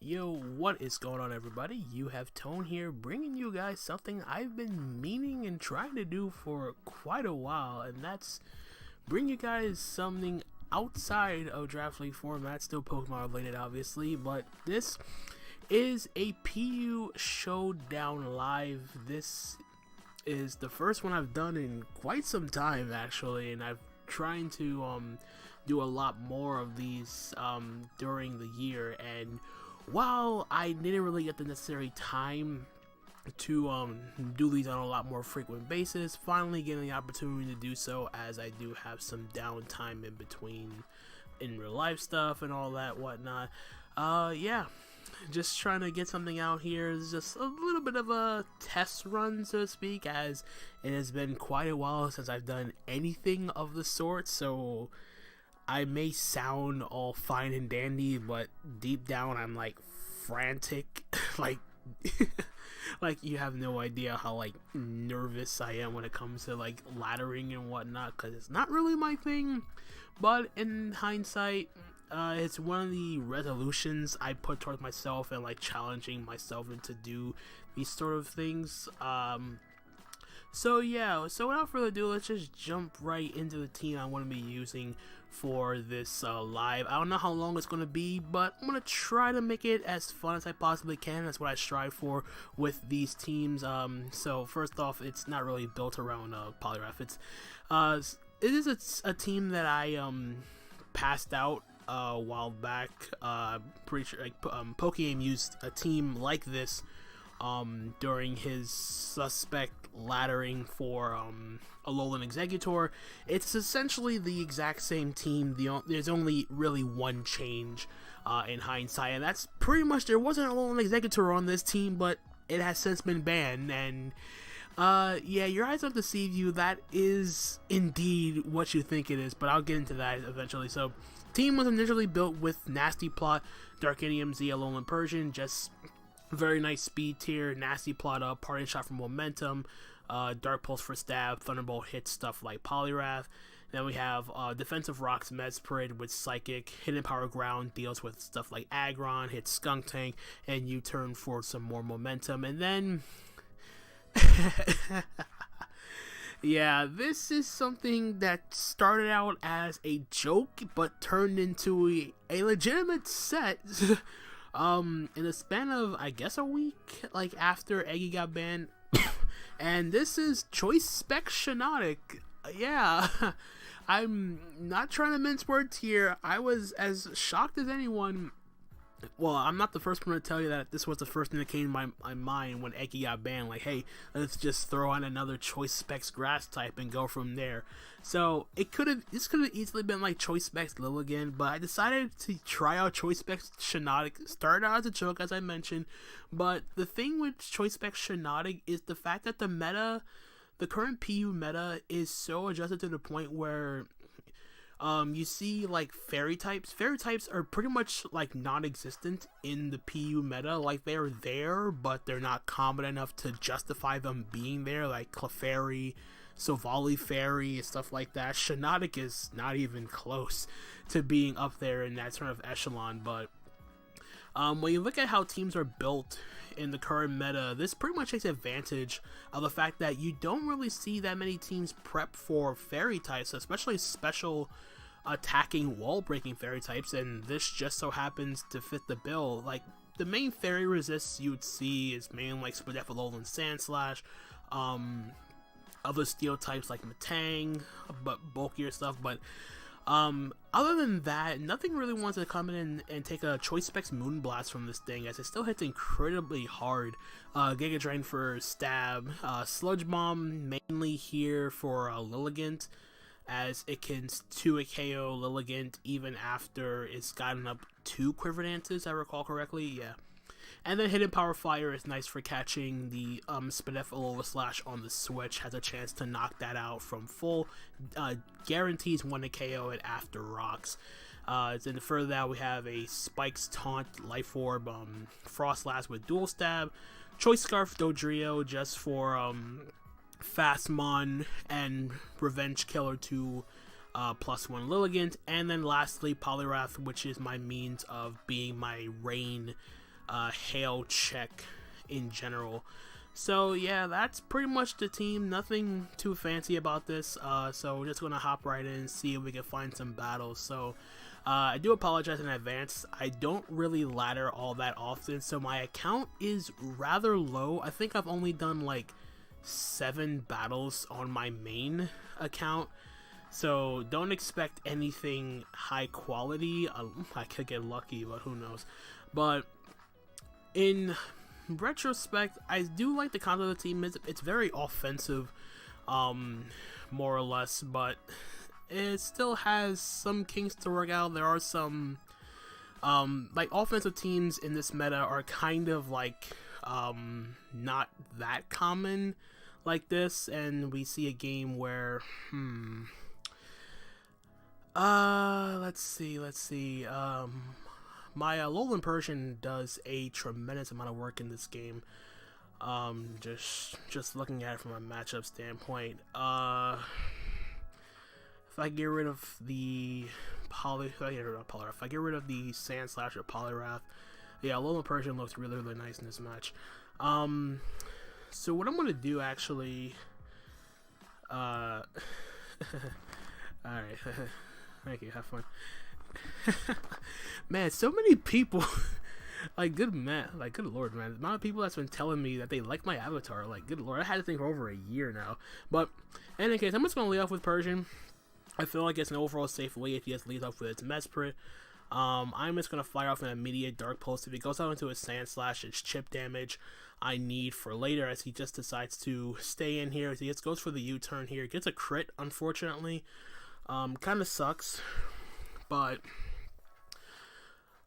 Yo, what is going on, everybody? You have Tone here, bringing you guys something I've been meaning and trying to do for quite a while, and that's bring you guys something outside of Draft League format, still Pokemon related, obviously, but this is a PU Showdown live. This is the first one I've done in quite some time, actually, and I've trying to do a lot more of these during the year, and while I didn't really get the necessary time to do these on a lot more frequent basis, finally getting the opportunity to do so, as I do have some downtime in between in real life stuff and all that whatnot. Yeah, just trying to get something out here. It's just a little bit of a test run, so to speak, as it has been quite a while since I've done anything of the sort, so I may sound all fine and dandy, but deep down I'm like frantic, like like you have no idea how like nervous I am when it comes to like laddering and whatnot, because it's not really my thing. But in hindsight, it's one of the resolutions I put towards myself, and like challenging myself to do these sort of things. So yeah, so without further ado, let's just jump right into the team I want to be using for this live. I don't know how long it's going to be, but I'm going to try to make it as fun as I possibly can. That's what I strive for with these teams. So first off, it's not really built around Poliwrath. It is a team that I passed out a while back. Pretty sure like Pokegame used a team like this during his suspect laddering for Alola and Executor. It's essentially the exact same team. There's only really one change in hindsight, and that's pretty much there wasn't Alola and Executor on this team, but it has since been banned. And yeah, your eyes don't deceive you. That is indeed what you think it is, but I'll get into that eventually. So, team was initially built with Nasty Plot, Darkinium, Z, Alola, and Persian. Just very nice speed tier, Nasty Plot up, Parting Shot for momentum, Dark Pulse for stab, Thunderbolt hits stuff like Poliwrath. Then we have Defensive Rocks, Mesperid with Psychic, Hidden Power Ground deals with stuff like Aggron, hits Skunk Tank, and U-turn for some more momentum. And then yeah, this is something that started out as a joke but turned into a legitimate set in the span of, I guess, a week, like after Eggy got banned. And this is Choice Spec SHIINOTIC. Yeah, I'm not trying to mince words here. I was as shocked as anyone. Well, I'm not the first one to tell you that this was the first thing that came to my mind when Eggy got banned. Like, hey, let's just throw on another Choice Specs Grass type and go from there. So this could have easily been like Choice Specs Lilligant, but I decided to try out Choice Specs SHIINOTIC. Started out as a joke, as I mentioned, but the thing with Choice Specs SHIINOTIC is the fact that the current PU meta is so adjusted to the point where you see like fairy types. Fairy types are pretty much like non-existent in the PU meta. Like, they're there, but they're not common enough to justify them being there, like Clefairy, Sovali Fairy, and stuff like that. SHIINOTIC is not even close to being up there in that sort of echelon. But when you look at how teams are built in the current meta, this pretty much takes advantage of the fact that you don't really see that many teams prep for fairy types, especially special attacking wall breaking fairy types, and this just so happens to fit the bill. Like, the main fairy resists you would see is mainly like Spadef, and Sandslash, other steel types like Metang, but bulkier stuff. But other than that, nothing really wants to come in and take a Choice Specs Moonblast from this thing, as it still hits incredibly hard. Giga Drain for stab, Sludge Bomb mainly here for Lilligant, as it can 2 a KO Lilligant even after it's gotten up 2 Quiver Dances, I recall correctly. Yeah. And then Hidden Power Fire is nice for catching the Spadef Alola Slash on the switch. Has a chance to knock that out from full. Guarantees 1 to KO it after rocks. Then further that, we have a Spike's Taunt, Life Orb, Frost Blast with Dual Stab, Choice Scarf Dodrio just for Fastmon and Revenge Killer to +1 Lilligant, and then lastly Poliwrath, which is my means of being my Rain hail check in general. So yeah, that's pretty much the team. Nothing too fancy about this. So we're just gonna hop right in and see if we can find some battles. So I do apologize in advance. I don't really ladder all that often, so my account is rather low. I think I've only done like 7 battles on my main account. So don't expect anything high quality. I could get lucky, but who knows. But in retrospect, I do like the concept of the team. It's very offensive, more or less, but it still has some kinks to work out. There are some like offensive teams in this meta are kind of like not that common like this, and we see a game where let's see my Alolan Persian does a tremendous amount of work in this game. Just looking at it from a matchup standpoint, if I get rid of the if I get rid of the Sand Slash or Poliwrath, yeah, Alolan Persian looks really, really nice in this match. So what I'm gonna do actually, alright, thank you, have fun. Man, so many people like good lord, man, the amount of people that's been telling me that they like my avatar, like good lord, I had to think for over a year now. But in any case, I'm just gonna lead off with Persian. I feel like it's an overall safe way if he just leads off with its Mesprit. I'm just gonna fire off an immediate Dark Pulse. If he goes out into his Sand Slash, it's chip damage I need for later, as he just decides to stay in here. As he just goes for the U-turn here, gets a crit, unfortunately. Kind of sucks, but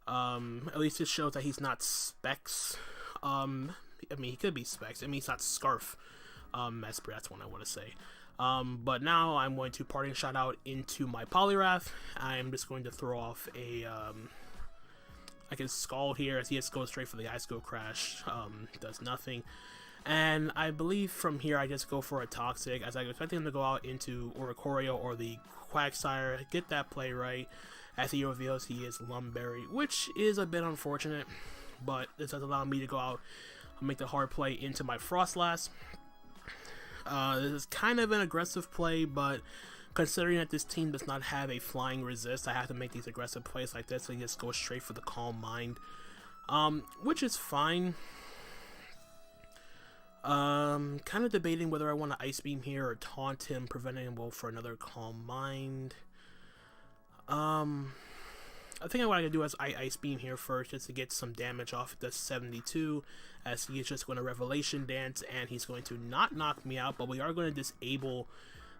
at least it shows that he's not Specs. I mean, he could be Specs. I mean, he's not Scarf Mesprit, that's what I want to say. But now I'm going to Parting Shot out into my Poliwrath. I'm just going to throw off a I can Scald here, as he just goes straight for the Ice Go Crash. Does nothing. And I believe from here I just go for a Toxic, as I'm expecting him to go out into Oricorio or the Quagsire, get that play right, as he reveals he is Lumberry, which is a bit unfortunate, but this does allow me to go out and make the hard play into my Frostlass. This is kind of an aggressive play, but considering that this team does not have a flying resist, I have to make these aggressive plays like this, so you just go straight for the Calm Mind, which is fine. Kind of debating whether I want to Ice Beam here or taunt him, preventing him for another Calm Mind. I think what I can do is I Ice Beam here first, just to get some damage off the 72, as he is just going to Revelation Dance, and he's going to not knock me out, but we are going to disable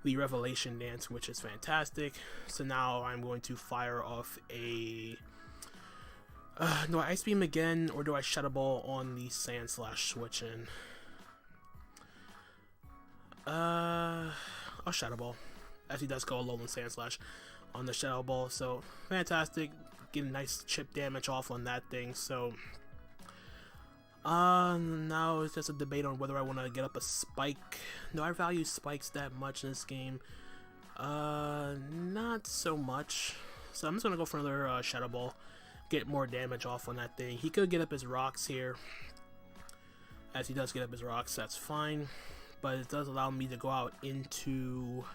the Revelation Dance, which is fantastic. So now I'm going to fire off a do I Ice Beam again, or do I Shadow Ball on the Sand Slash switch in? I'll Shadow Ball, as he does go Alolan Sand Slash on the Shadow Ball. So fantastic, getting nice chip damage off on that thing. So now it's just a debate on whether I want to get up a Spike. Do I value spikes that much in this game? Not so much. So I'm just gonna go for another Shadow Ball, get more damage off on that thing. He could get up his rocks here, as he does get up his rocks. That's fine, but it does allow me to go out into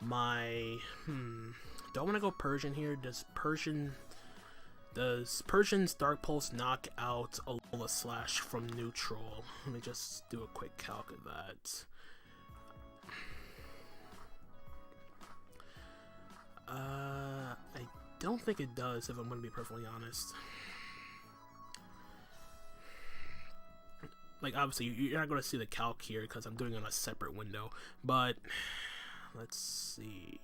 my do I want to go Persian here? Does Persian's Dark Pulse knock out Alola Slash from neutral? Let me just do a quick calc of that. I don't think it does, if I'm going to be perfectly honest. Like, obviously, you're not going to see the calc here because I'm doing it on a separate window, but let's see.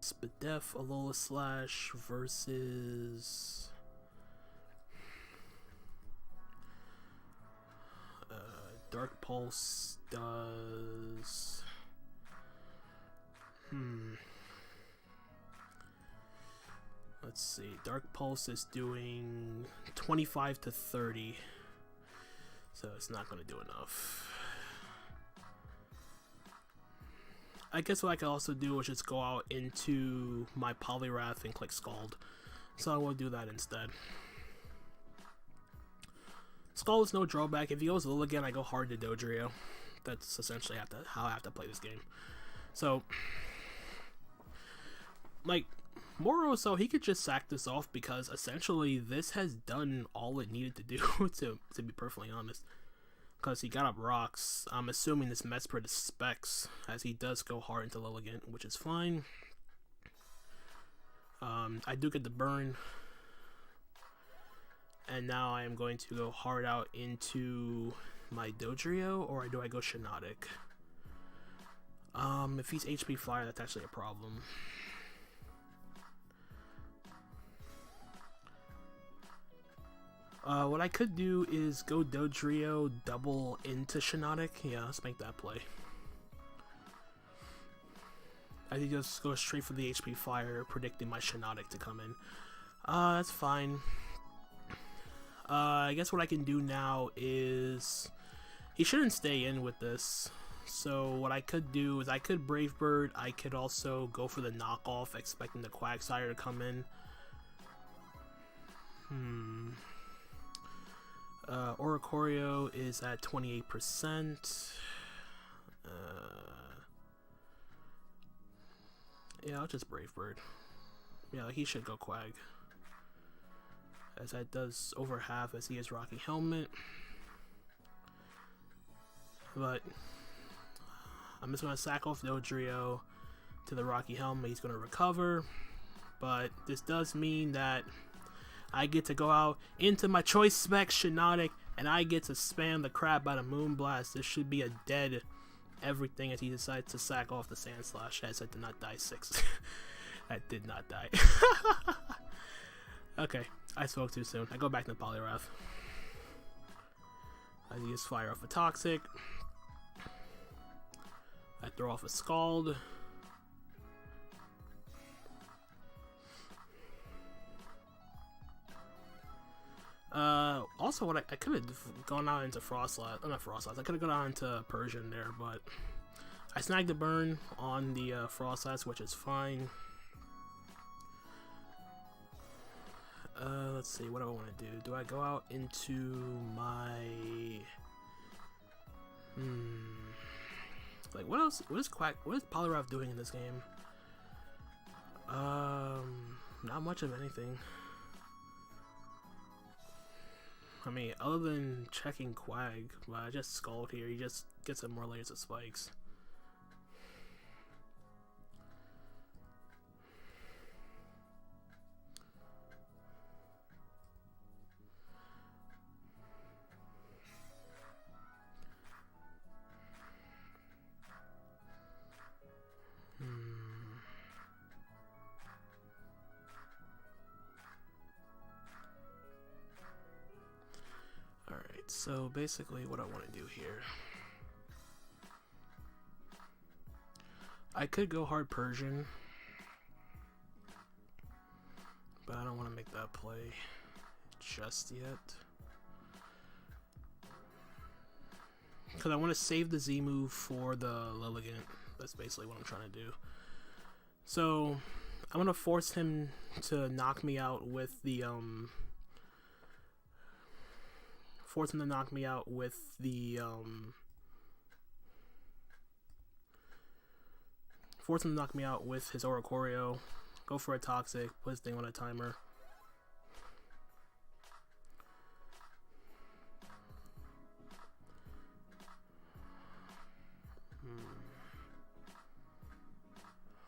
Spadef Alola Slash versus Dark Pulse does let's see, Dark Pulse is doing 25 to 30, so it's not going to do enough. I guess what I could also do is just go out into my Poliwrath and click Scald. So I will do that instead. Skull is no drawback. If he goes Lil again, I go hard to Dodrio. That's essentially how I have to play this game. So, like, Moro, so he could just sack this off because essentially this has done all it needed to do, to be perfectly honest. Because he got up rocks. I'm assuming this Mesprit is specs, as he does go hard into Lilligant, which is fine. I do get the burn. And now I am going to go hard out into my Dodrio, or do I go SHIINOTIC? If he's HP Flyer, that's actually a problem. What I could do is go Dodrio, double into SHIINOTIC. Yeah, let's make that play. I think just go straight for the HP Flyer, predicting my SHIINOTIC to come in. That's fine. I guess what I can do now is... He shouldn't stay in with this. So what I could do is I could Brave Bird. I could also go for the knockoff, expecting the Quagsire to come in. Oricorio is at 28%. Yeah, I'll just Brave Bird. Yeah, he should go Quag, as that does over half, as he is Rocky Helmet. But I'm just going to sack off Dodrio to the Rocky Helmet. He's going to recover. But this does mean that I get to go out into my choice spec SHIINOTIC, and I get to spam the crap out of Moonblast. This should be a dead everything as he decides to sack off the Sandslash, as I did not die 6. I did not die. Okay, I spoke too soon. I go back to Poliwrath. I use Fire off a Toxic. I throw off a Scald. Also, what I could have gone out into Frostlass. Not Frostlass. I could have gone out into Persian there, but I snagged the burn on the Frostlass, which is fine. Let's see. What do I want to do? Do I go out into my... Like, what else? What is Poliwrath doing in this game? Not much of anything. I mean, other than checking Quag, but I just Scald here. He just gets some more layers of spikes. So basically what I want to do here, I could go hard Persian, but I don't want to make that play just yet, because I want to save the Z move for the Lilligant. That's basically what I'm trying to do. So I'm going to force him to knock me out with the force him to knock me out with the force him to knock me out with his Oricorio. Go for a Toxic, put his thing on a timer.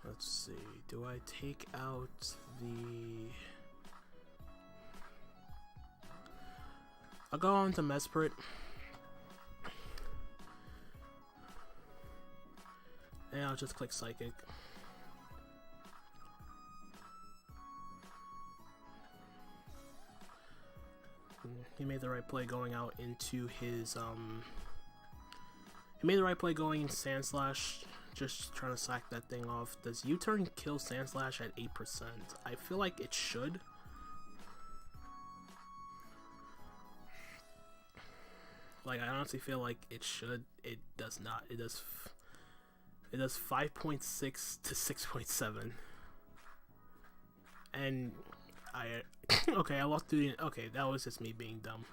Let's see, do I take out the... I'll go on to Mesprit. And I'll just click Psychic. He made the right play going out into his, he made the right play going into Sandslash, just trying to sack that thing off. Does U-turn kill Sandslash at 8%? I feel like it should. Like, I honestly feel like it should. It does not. It does 5.6 to 6.7. And I okay, I lost to the... Okay, that was just me being dumb.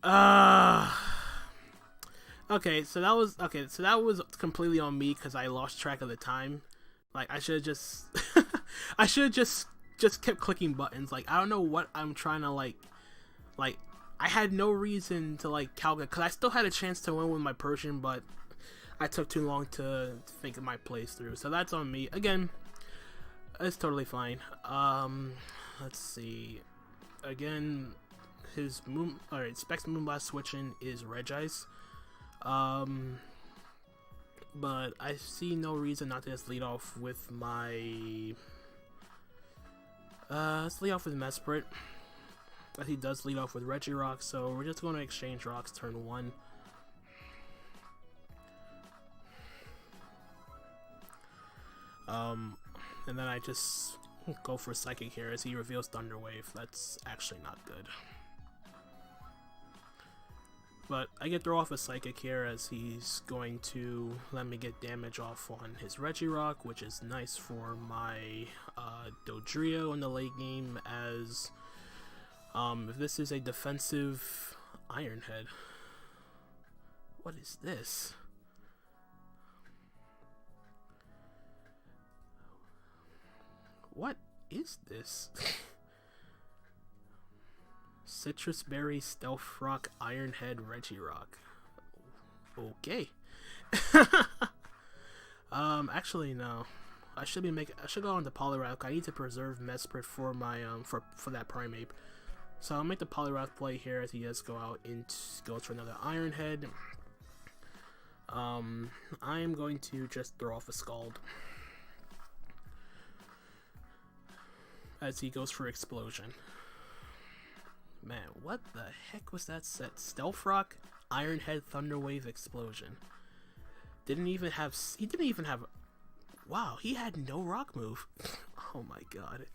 Uh okay, so that was completely on me because I lost track of the time. Like I should have just I should have just kept clicking buttons. Like I don't know what I'm trying to like I had no reason to like calculate because I still had a chance to win with my Persian, but I took too long to think of my playthrough. So that's on me. Again, it's totally fine. Let's see. Again, his moon, alright, Specs Moonblast switching is Regice. But I see no reason not to just lead off with my let's lead off with Mesprit. As he does lead off with Regirock, so we're just going to exchange rocks turn 1. And then I just go for Psychic here as he reveals Thunder Wave. That's actually not good. But I get throw off a Psychic here as he's going to let me get damage off on his Regirock, which is nice for my Dodrio in the late game as if this is a defensive Iron Head. What is this? What is this? Citrus Berry, Stealth Rock, Iron Head, Regirock. Okay. Actually no. I should go on the Poliwrath. I need to preserve Mesprit for my for that Primeape. So I'll make the Poliwrath play here as he does go out and goes for another Iron Head. I am going to just throw off a Scald as he goes for Explosion. Man, what the heck was that set? Stealth Rock, Iron Head, Thunder Wave, Explosion. He didn't even have. Wow, he had no rock move. Oh my god.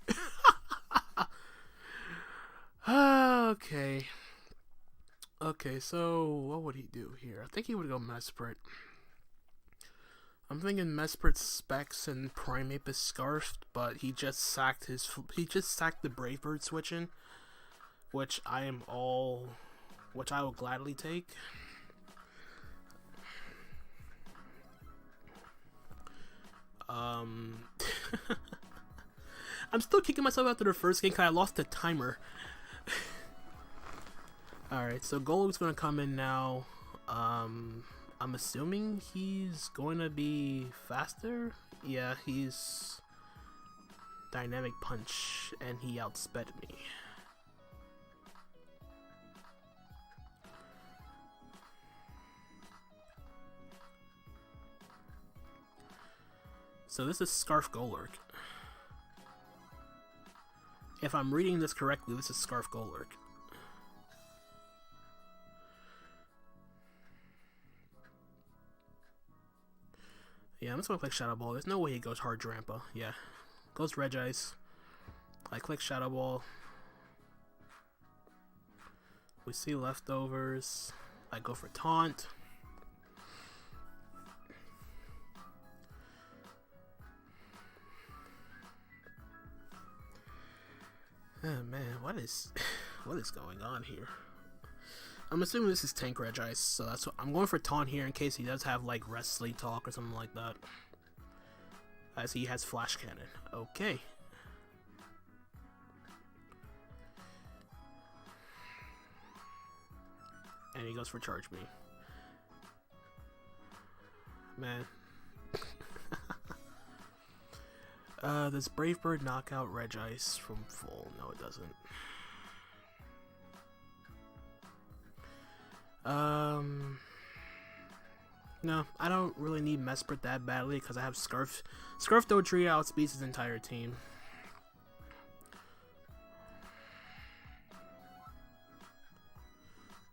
Okay. Okay, so what would he do here? I think he would go Mesprit. I'm thinking Mesprit Specs and Primeape is Scarfed, but he just sacked the Brave Bird switching, which I will gladly take. I'm still kicking myself after the first game because I lost the timer. Alright, so Golub's gonna come in now. I'm assuming he's going to be faster. Yeah, he's Dynamic Punch, and he outsped me. So this is Scarf Golurk. If I'm reading this correctly, this is Scarf Golurk. Yeah, I'm just gonna click Shadow Ball. There's no way he goes Hard Drampa. Yeah. Goes Regice. I click Shadow Ball. We see leftovers. I go for Taunt. Oh man, what is going on here? I'm assuming this is Tank Regice, so that's what I'm going for Taunt here in case he does have like Rest Sleep Talk or something like that. As he has Flash Cannon. Okay. And he goes for Charge Me. Man. Does Brave Bird knock out Regice from full? No, it doesn't. No, I don't really need Mesprit that badly because I have Scarf. Scarf Dodrio outspeeds his entire team.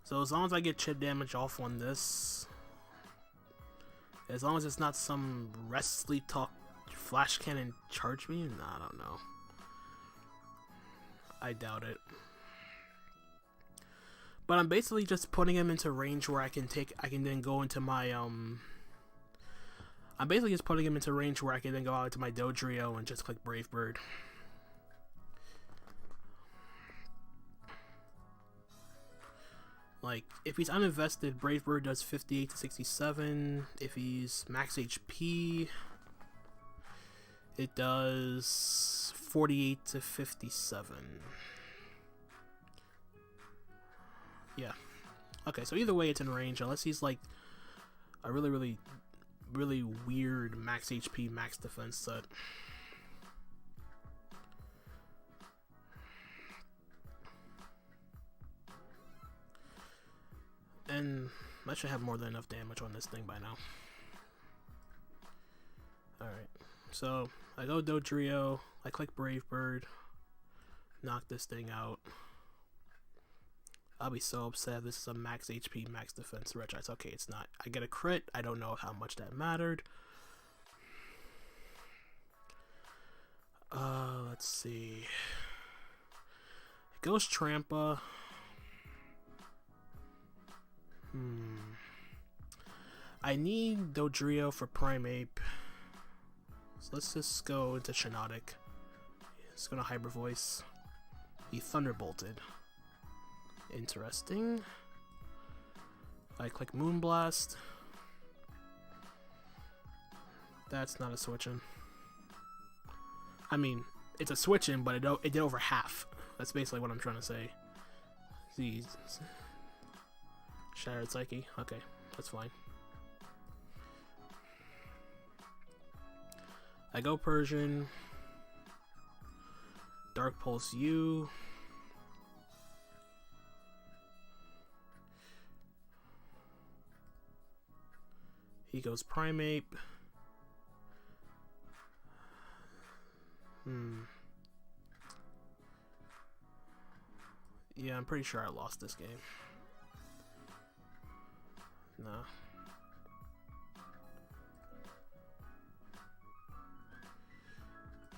So as long as I get chip damage off on this, as long as it's not some Rest Sleep Talk Flash Cannon Charge Me, nah, I don't know. I doubt it. But I'm basically just putting him into range where I can then go into my I'm basically just putting him into range where I can then go out into my Dodrio and just click Brave Bird. Like, if he's uninvested, Brave Bird does 58 to 67. If he's max HP, it does 48 to 57. Yeah. Okay, so either way, it's in range, unless he's like a really weird max HP, max defense set. And I should have more than enough damage on this thing by now. Alright, so I go Dodrio, I click Brave Bird, knock this thing out. I'll be so upset if this is a max HP, max defense Regice. Okay, it's not. I get a crit, I don't know how much that mattered. Let's see. It goes Trampa. I need Dodrio for Primeape. So let's just go into SHIINOTIC. It's gonna Hyper Voice. He Thunderbolted. Interesting. I click Moonblast. That's not a switch-in. I mean, it's a switch-in, but it did over half. That's basically what I'm trying to say. These Shattered Psyche. Okay, that's fine. I go Persian. Dark Pulse U. He goes Primeape. Yeah, I'm pretty sure I lost this game. No.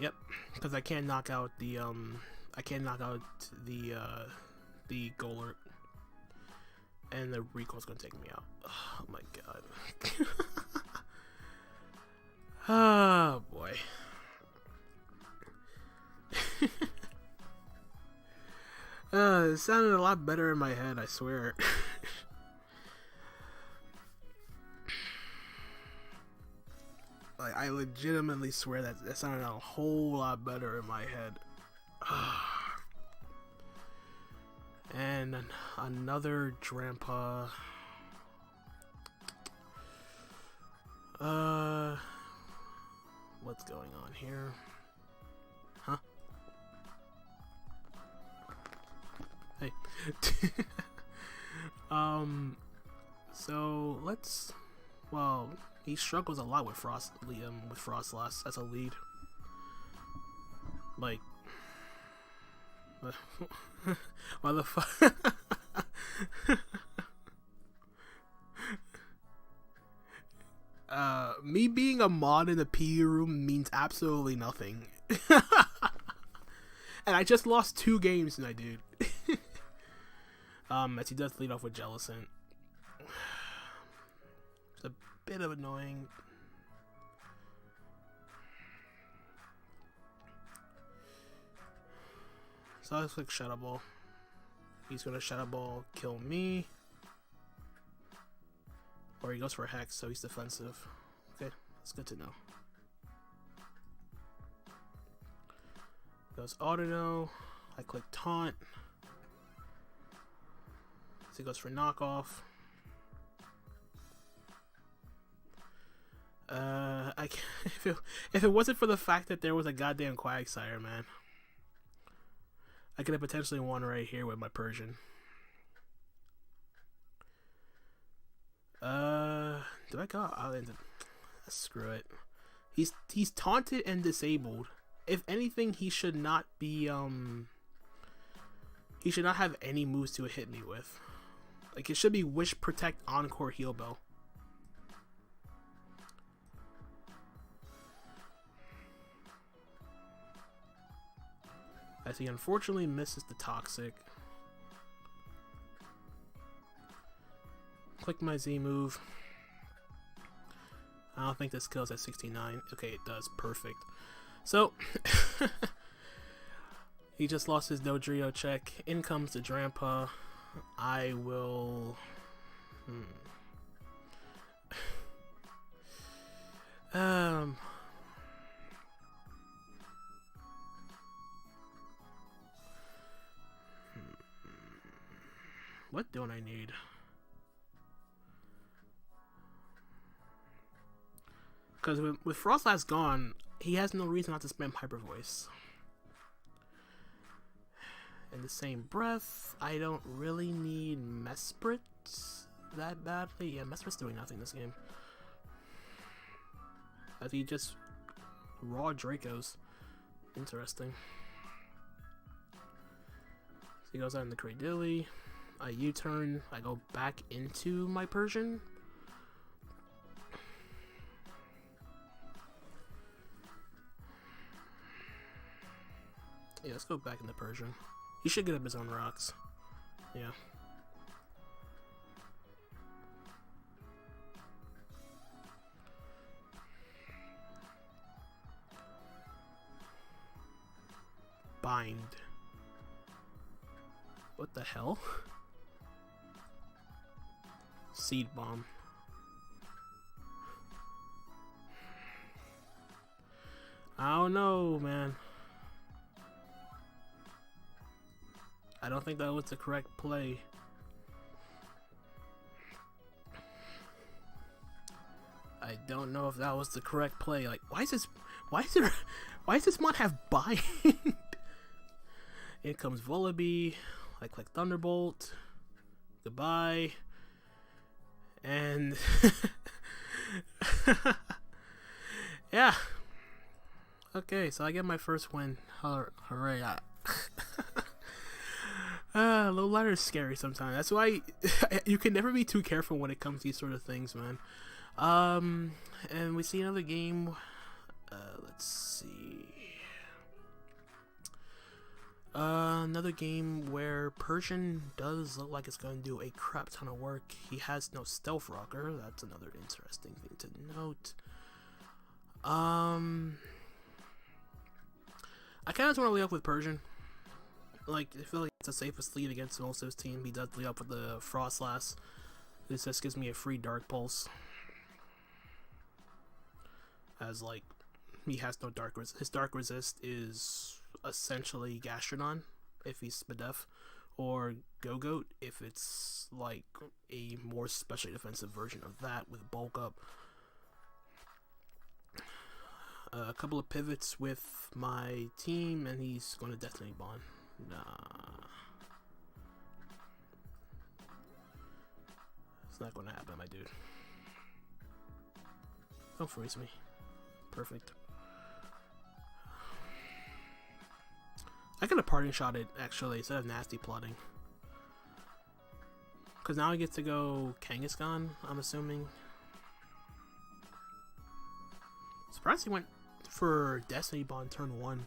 Yep, because I can't knock out the Golurt, and the recoil's gonna take me out. Oh my god. Oh boy. It sounded a lot better in my head, I swear. Like, I legitimately swear that sounded a whole lot better in my head. And another Drampa. What's going on here? Huh? Hey. So let's, well, he struggles a lot with Frostlass as a lead. Like, why the fuck? Me being a mod in the PE room means absolutely nothing. And I just lost 2 games tonight, dude. As he does lead off with Jellicent. It's a bit of annoying. So I just click Shadow Ball. He's gonna Shadow Ball kill me. Or he goes for a Hex, so he's defensive. Okay, that's good to know. Goes Audino. I click Taunt. So he goes for Knockoff. I can't, if it wasn't for the fact that there was a goddamn Quagsire, man, I could have potentially won right here with my Persian. Do I go? Screw it. He's taunted and disabled. If anything, he should not be he should not have any moves to hit me with. Like, it should be Wish, Protect, Encore, Heal Bell. As he unfortunately misses the Toxic. Click my Z move. I don't think this kills at 69. Okay, it does. Perfect. So, he just lost his Dodrio check. In comes the Drampa. I will... What don't I need? Because with Frostlass gone, he has no reason not to spam Hyper Voice. In the same breath, I don't really need Mesprit that badly. Yeah, Mesprit's doing nothing this game. As he just raw Dracos. Interesting. So he goes out in the Cradilly. I U-turn. I go back into my Persian. Yeah, let's go back into Persian. He should get up his own rocks. Yeah. Bind. What the hell? Seed Bomb. I don't know, man. I don't think that was the correct play. I don't know if that was the correct play. Like, why does this mod have bind? In comes Vullaby. I click Thunderbolt. Goodbye. And yeah. Okay, so I get my first win. Hooray. Low ladder is scary sometimes. That's why you can never be too careful when it comes to these sort of things, man. And we see another game. Let's see. Another game where Persian does look like it's going to do a crap ton of work. He has no Stealth Rocker. That's another interesting thing to note. I kind of just want to lead up with Persian. Like, I feel like it's the safest lead against most of his team. He does lead up with the Frostlass. This just gives me a free Dark Pulse. As, like, he has no Dark Resist. His Dark Resist is essentially Gastrodon, if he's Spadef, or Go-Goat, if it's, like, a more specially defensive version of that with Bulk Up. A couple of pivots with my team, and he's going to Destiny Bond. Nah. It's not gonna happen, my dude. Don't freeze me. Perfect. I could have parting shot it, actually, instead of nasty plotting. Because now I get to go Kangaskhan, I'm assuming. Surprised he went for Destiny Bond turn 1.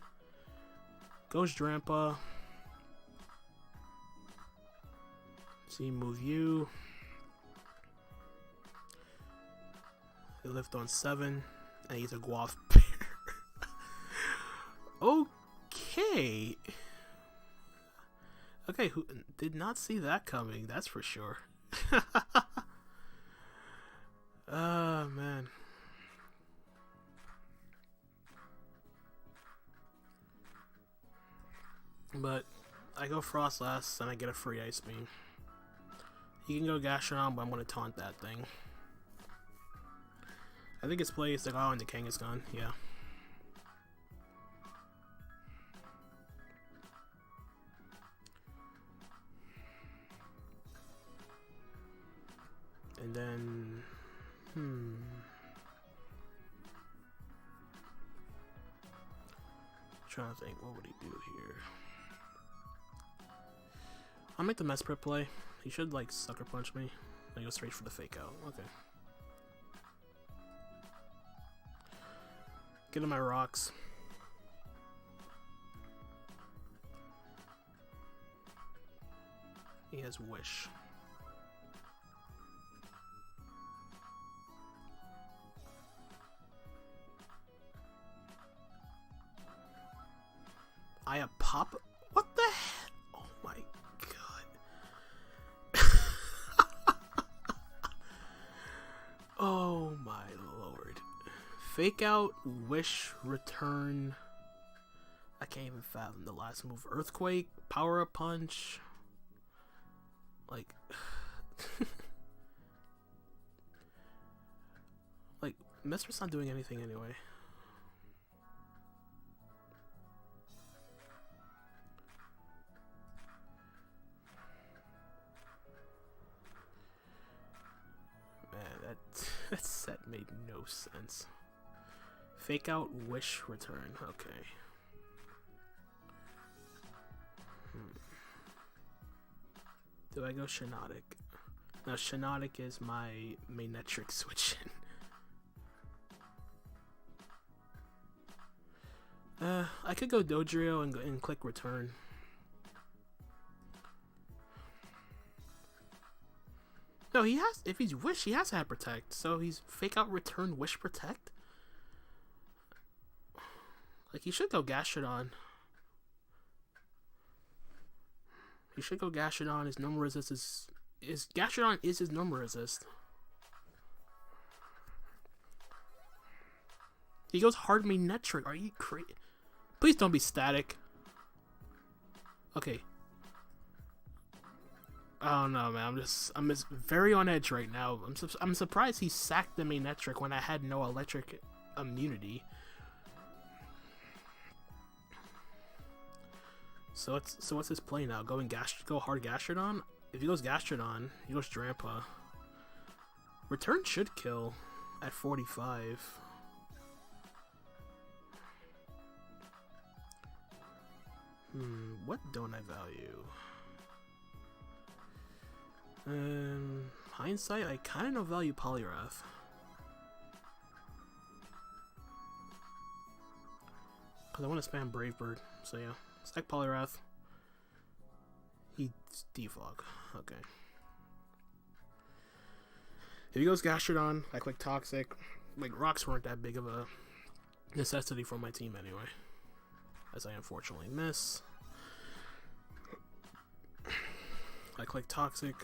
Goes Drampa. See, move you. He lift on 7, and he's a Guaf Bear. Okay. Okay, who did not see that coming, that's for sure. Oh, man. But I go Frostlass and I get a free Ice Beam. You can go Gastrodon, but I'm gonna taunt that thing. I think it's play is to go into Kangaskhan, yeah. And then trying to think, what would he do here? I'll make the Mesprit play. He should, like, Sucker Punch me. I go straight for the Fake Out. Okay. Get in my rocks. He has Wish. I pop. What the heck? Oh my god. Fake out, wish, return. I can't even fathom the last move. Earthquake, power up punch. Like, like Mister's not doing anything anyway. Man, that set made no sense. Fake out, wish, return. Okay. Do I go SHIINOTIC? Now SHIINOTIC is my Magnetric switch in. I could go Dodrio and click return. No, he has. If he's wish, he has to have protect. So he's fake out, return, wish, protect. Like, he should go Gastrodon. He should go Gastrodon. His normal resist is Gastrodon is his normal resist. He goes hard Magnetric. Are you crazy? Please don't be static. Okay. Oh no, man. I'm just very on edge right now. I'm surprised he sacked the Magnetric when I had no electric immunity. So what's his play now? Go hard Gastrodon? If he goes Gastrodon, he goes Drampa. Return should kill at 45. What don't I value? Hindsight, I kind of value Poliwrath. Because I want to spam Brave Bird, so yeah. Stack Poliwrath. He's defog. Okay. If he goes Gastrodon, I click Toxic. Like, rocks weren't that big of a necessity for my team anyway. As I unfortunately miss. I click Toxic.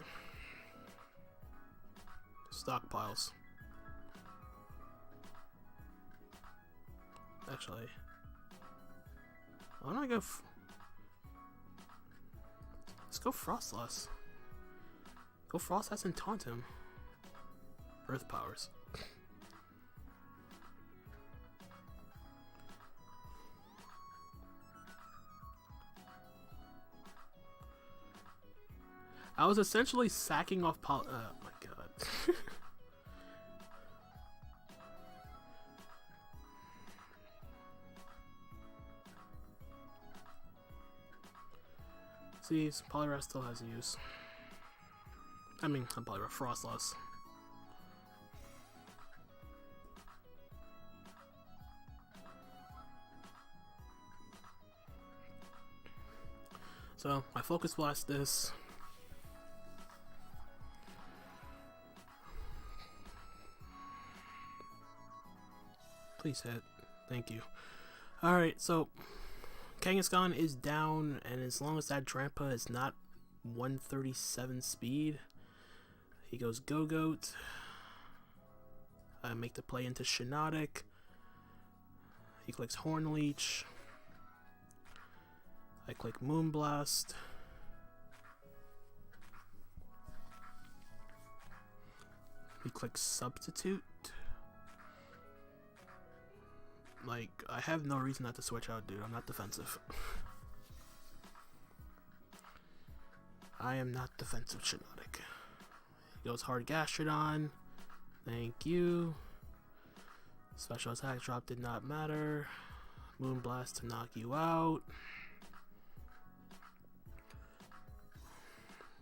Stockpiles. Actually, why don't I go? Let's go Frostlass. Go Frostlass and taunt him. Earth powers. I was essentially sacking off oh my god. See, Poliwrath still has use. I mean, not Poliwrath, Frostlass. So, I Focus Blast this. Please hit. Thank you. Alright, so Kangaskhan is down, and as long as that Drampa is not 137 speed, he goes Go-Goat. I make the play into SHIINOTIC. He clicks Horn Leech. I click Moonblast. He clicks Substitute. Like, I have no reason not to switch out, dude. I'm not defensive. I am not defensive, SHIINOTIC. He goes hard Gastrodon. Thank you. Special attack drop did not matter. Moonblast to knock you out.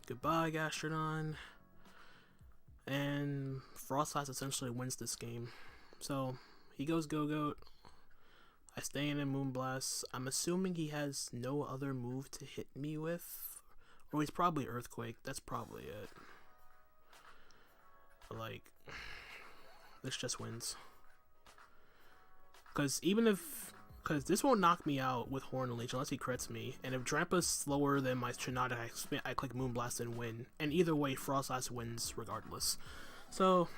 Goodbye, Gastrodon. And Frostlass essentially wins this game. So, he goes Go-Goat. I stay in Moonblast. I'm assuming he has no other move to hit me with. Or he's probably Earthquake. That's probably it. But like, this just wins. Because even if... Because this won't knock me out with Horn Leech unless he crits me. And if Drampa's slower than my SHIINOTIC, I click Moonblast and win. And either way, Frostlass wins regardless. So,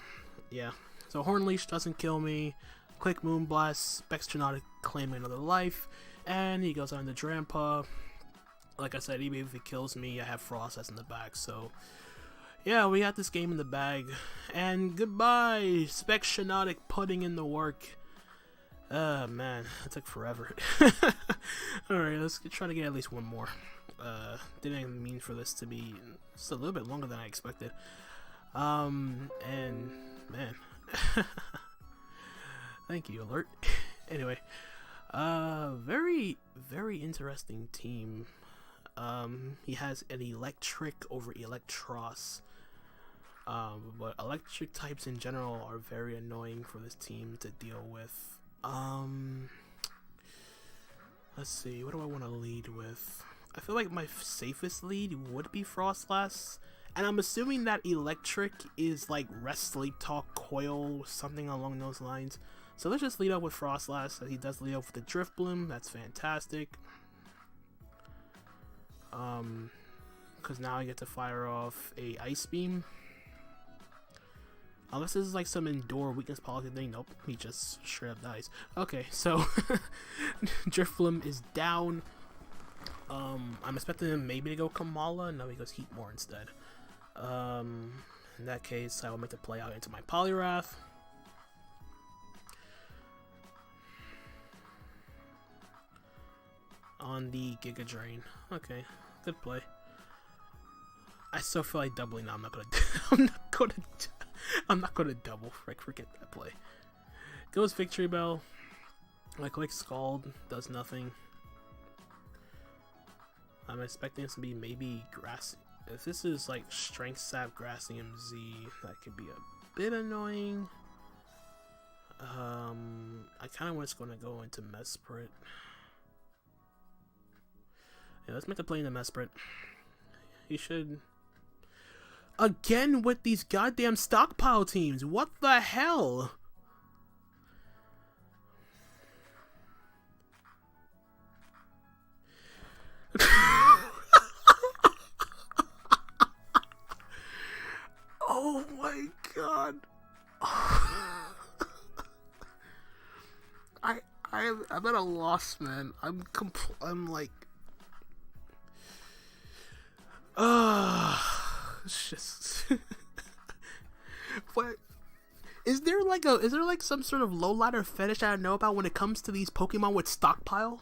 yeah. So Horn Leech doesn't kill me. Click Moonblast, SHIINOTIC claim another life, and he goes on to Drampa. Like I said, even if he kills me, I have Frost in the back, so yeah, we got this game in the bag. And goodbye, SHIINOTIC putting in the work. Man, that took forever. Alright, let's try to get at least one more. Didn't even mean for this to be just a little bit longer than I expected. And man, thank you, alert. Anyway, very interesting team. He has an electric over Electros. But electric types in general are very annoying for this team to deal with. Let's see, what do I want to lead with? I feel like my safest lead would be Frostlass, and I'm assuming that electric is like rest, sleep, talk, coil, something along those lines. So let's just lead up with Frostlass. He does lead up with the Drift Bloom. That's fantastic. Because now I get to fire off a Ice Beam. Unless this is like some indoor weakness policy thing. Nope, he just straight up dies. Okay, so Drift Bloom is down. I'm expecting him maybe to go Kamala. No, he goes Heatmore instead. In that case, I will make the play out into my Poliwrath. On the Giga Drain. Okay, good play. I still feel like doubling now. I'm not gonna double. Forget that play. Goes Victory Bell. My Quick Scald does nothing. I'm expecting this to be maybe Grass. If this is like Strength Sap, Grassium Z, that could be a bit annoying. I kind of was going to go into Mesprit. Yeah, let's make the play into Mesprit. He should. Again with these goddamn stockpile teams. What the hell? Oh my god. I'm at a loss, man. I'm like it's just what is there like some sort of low ladder fetish I don't know about when it comes to these Pokemon with stockpile?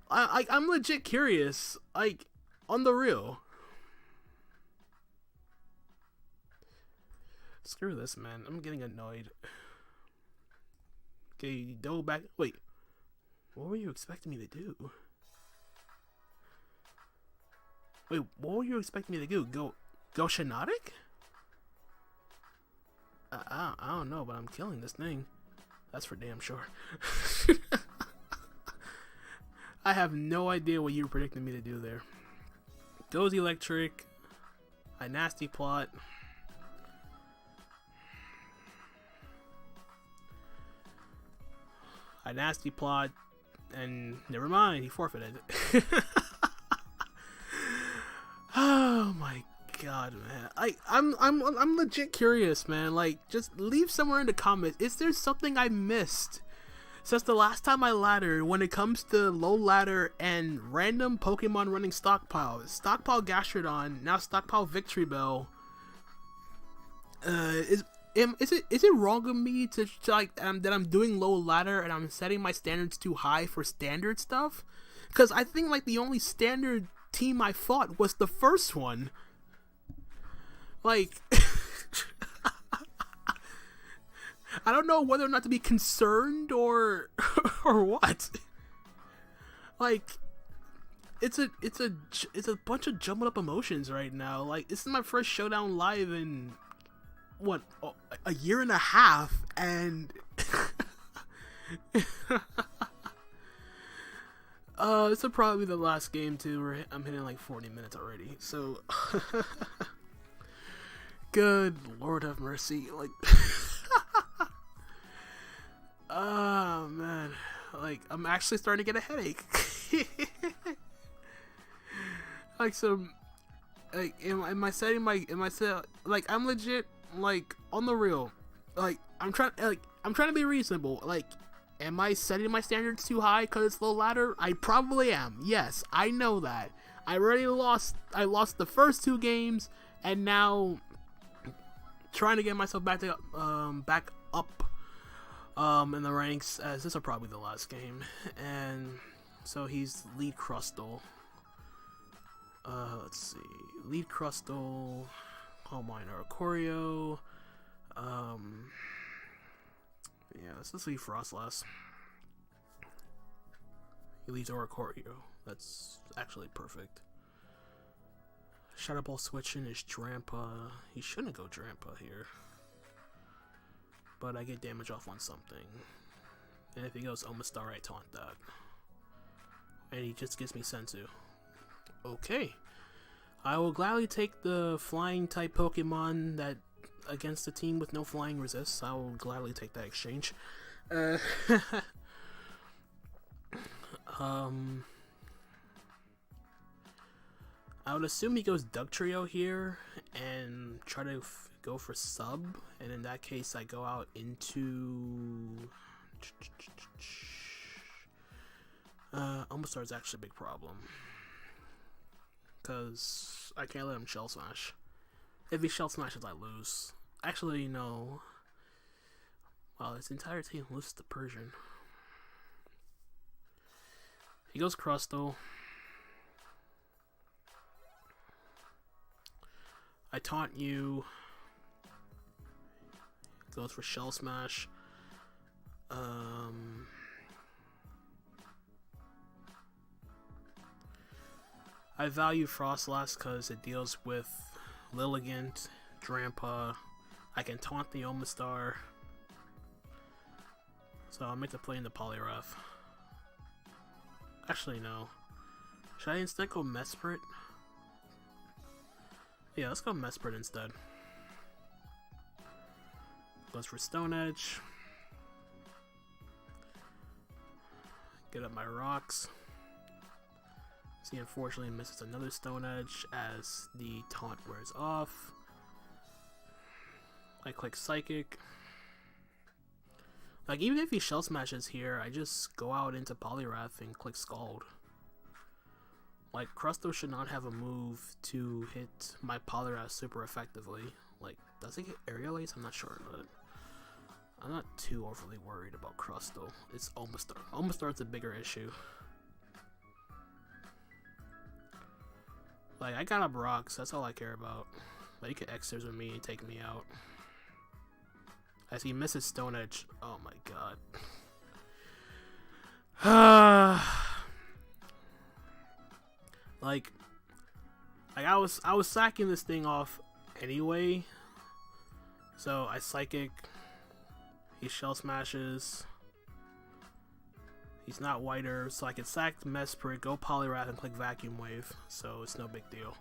I'm legit curious, like, on the real. Screw this, man. I'm getting annoyed. Okay, double back. Wait, what were you expecting me to do? Wait, what were you expecting me to do? Go SHIINOTIC? I don't know, but I'm killing this thing. That's for damn sure. I have no idea what you were predicting me to do there. Goes Electric. I Nasty Plot. I Nasty Plot. And never mind, he forfeited. Oh my god, man. I'm legit curious, man. Like, just leave somewhere in the comments. Is there something I missed since the last time I laddered when it comes to low ladder and random Pokemon running stockpile? Stockpile Gastrodon, now stockpile Victory Bell. Is it wrong of me to like that I'm doing low ladder and I'm setting my standards too high for standard stuff? Because I think like the only standard team I fought was the first one. Like, I don't know whether or not to be concerned or what. Like, it's a bunch of jumbled up emotions right now. Like, this is my first Showdown live in what, a year and a half, and this will probably be the last game too. Where I'm hitting like 40 minutes already. So, good Lord have mercy. Like, oh man, like I'm actually starting to get a headache. Like, so, like, am I setting like I'm legit. like, on the real, like, I'm trying to be reasonable. Like, am I setting my standards too high because it's low ladder? I probably am. Yes, I know that. I lost the first 2 games, and now trying to get myself back up in the ranks, as this is probably the last game. And so he's lead Crustle. Let's see, lead Crustle, Home Miner, Choreo. Yeah, let's just leave Frostlass. He leaves Oricorio. That's actually perfect. Shadow Ball switching is Drampa. He shouldn't go Drampa here. But I get damage off on something. And if he goes Omastar, I taunt that. And he just gives me Senzu. Okay. I will gladly take the flying type Pokemon that against a team with no flying resists. I will gladly take that exchange. I would assume he goes Dugtrio here and try to go for sub, and in that case I go out into Omastar is actually a big problem because I can't let him Shell Smash. If he Shell Smashes, I lose. Actually, no. Well, his entire team loses to Persian. He goes Crustle. I taunt you. Goes for Shell Smash. I value Frostlass because it deals with Lilligant, Drampa. I can taunt the Omastar. So I'll make the play in the Poliwrath. Actually, no. Should I instead go Mesprit? Yeah, let's go Mesprit instead. Goes for Stone Edge. Get up my rocks. So he unfortunately misses another Stone Edge as the taunt wears off. I click Psychic. Like, even if he Shell Smashes here, I just go out into Poliwrath and click Scald. Like, Crustle should not have a move to hit my Poliwrath super effectively. Like, does it get Aerial Ace? I'm not sure, but I'm not too overly worried about Crustle. It's Omastar. Omastar's a bigger issue. Like, I got up rocks, that's all I care about. Like, he could X-Scissor with me and take me out. As he misses Stone Edge. Oh my god. Like I was sacking this thing off anyway. So I Psychic. He Shell Smashes. He's not whiter, so I can sack Mesprit, go Poliwrath, and click Vacuum Wave. So it's no big deal.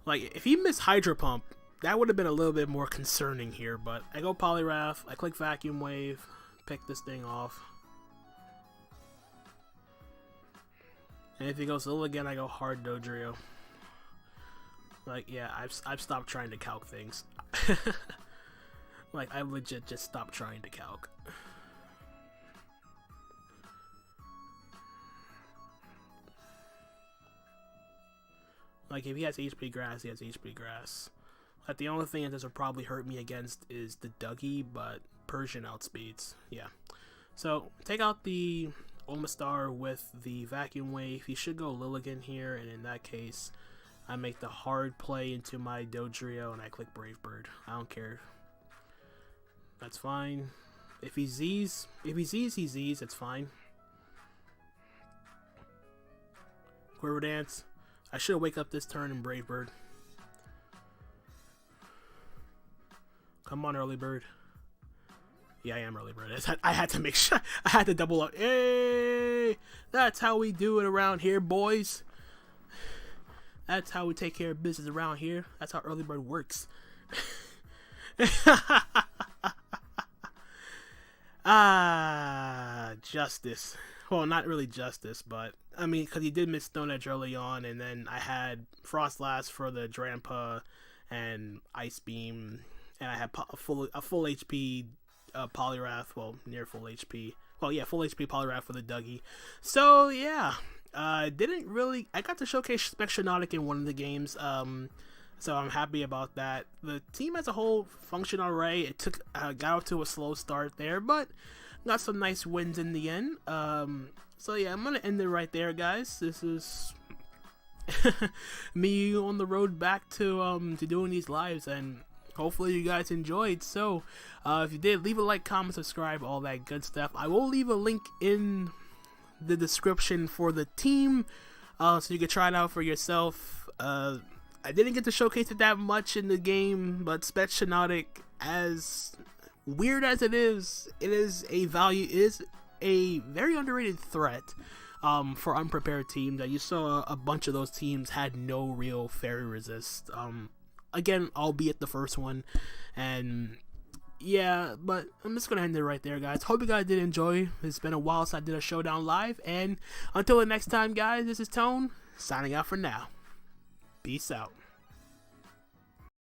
Like, if he missed Hydro Pump, that would have been a little bit more concerning here, but I go Poliwrath, I click Vacuum Wave, pick this thing off. And if he goes little again, I go hard Dodrio. Like, yeah, I've stopped trying to calc things. Like, I legit just stopped trying to calc. Like, if he has HP Grass, he has HP Grass. Like, the only thing that this will probably hurt me against is the Dougie, but Persian outspeeds. Yeah. So, take out the Omastar with the Vacuum Wave. He should go Lilligant here, and in that case, I make the hard play into my Dodrio, and I click Brave Bird. I don't care. That's fine. If he Z's, he Z's, it's fine. Quiver Dance. I should wake up this turn in Brave Bird. Come on, Early Bird. Yeah, I am Early Bird. I had to make sure. I had to double up. Hey! That's how we do it around here, boys. That's how we take care of business around here. That's how Early Bird works. Ah, justice. well, not really justice, but I mean, because he did miss Stone Edge early on, and then I had Frost Blast for the Drampa and Ice Beam, and I had a full HP Poliwrath, well, near full HP. Well, yeah, full HP Poliwrath for the Dougie. So yeah, didn't really. I got to showcase SHIINOTIC in one of the games. So I'm happy about that. The team as a whole functioned alright. It took got off to a slow start there, but got some nice wins in the end. So yeah, I'm gonna end it right there, guys. This is me on the road back to doing these lives, and hopefully you guys enjoyed. So if you did, leave a like, comment, subscribe, all that good stuff. I will leave a link in the description for the team, so you can try it out for yourself. I didn't get to showcase it that much in the game, but SHIINOTIC, as weird as it is a very underrated threat for unprepared teams. That you saw a bunch of those teams had no real fairy resist. Again, albeit the first one, and yeah, but I'm just gonna end it right there, guys. Hope you guys did enjoy. It's been a while since I did a Showdown live, and until the next time, guys, this is Tone signing out for now. Peace out.